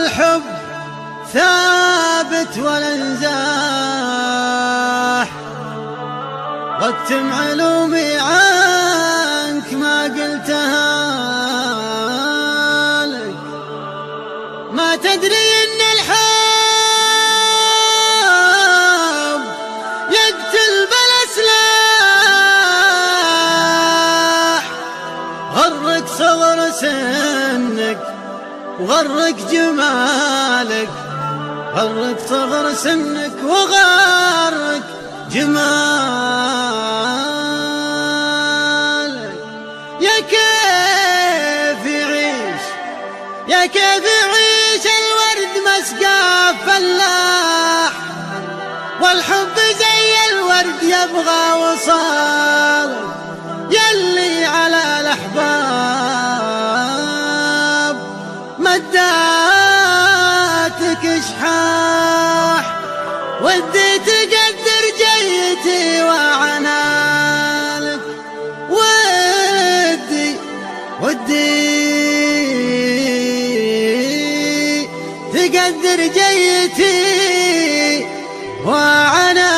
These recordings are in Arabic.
والحب ثابت ولا انزاح، واكتم علومي عنك ما قلتها لك. ما تدري ان الحب يقتل بلا سلاح، غرك صغر سنك وغرك جمالك، غرك صغر سنك وغرك جمالك. يا كيف يعيش، يا كيف يعيش الورد مسقى فلاح، والحب زي الورد يبغى وصال. يلي على الأحباب مداتك شحاح، ودي تقدر جيتي وعنالك، ودي تقدر جيتي وعنالك.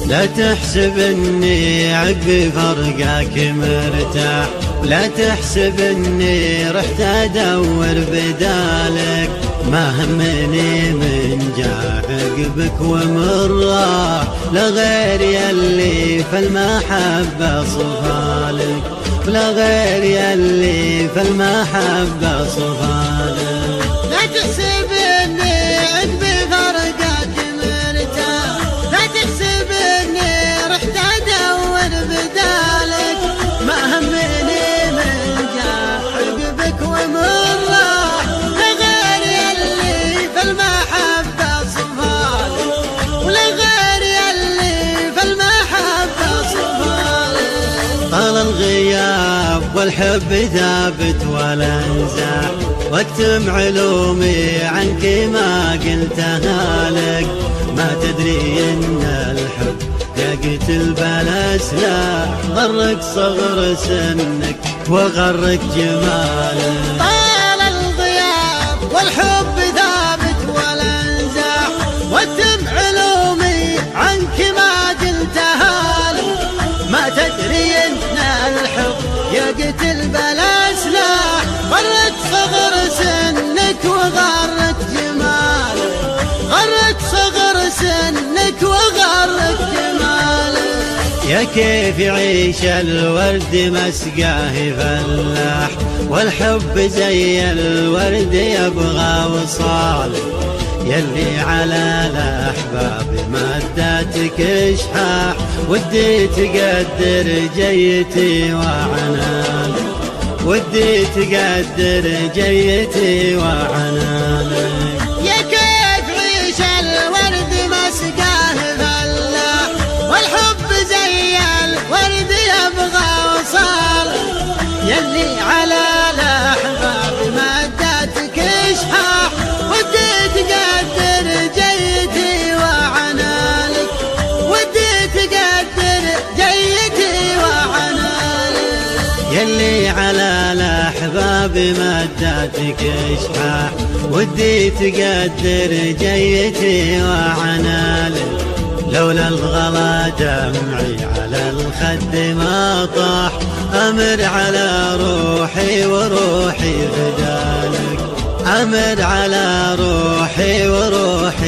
لا تحسب اني عقب فرقك مرتاح، لا تحسب اني رحت ادور بدالك. ما همني من جاء عقبك ومن راح، لغير يلي فالمحبة صفالك، لغير يلي فالمحبة صفالك. لا تحسب اني عقب فرقك مرتاح، لا تحسب اني رحت ادور بدالك. ما همني من جاء عقبك ومن راح، لغير يلي فالمحبة صفالك، ولغير يلي فالمحبة صفالك. طال الغياب والحب ثابت ولا انزاح، واكتم علومي عنك ما قلتها لك. ما تدري ان الحب يقتل بلا سلاح، غرك صغر سنك وغرك جمالك. طال الغياب والحب ثابت ولا انزاح، واكتم علومي عنك ما قلتها لك. ما تدري ان الحب يقتل بلا سلاح، غرك صغر سنك وغرك جمالك، غرك صغر سنك وغرك جمالك. يا كيف يعيش الورد مسقاه فلاح، والحب زي الورد يبغى وصالك. يلي على الأحباب مداتك شحاح، ودي تقدر جيتي وعنالك، ودي تقدر جيتي وعنالك. يا كيف يعيش الورد مسقاه فلاح، والحب زي الورد يبغى وصال. يلي على الأحباب مداتك شحاح، ودي تقدر جيتي وعنالك، ودي تقدر جيتي وعنالك. يلي على الأحباب مداتك شحاح، ودي تقدر جيتي وعنالك. لولا الغلا دمعي على الخد ما طاح، أمر على روحي وروحي فدالك، أمر على روحي وروحي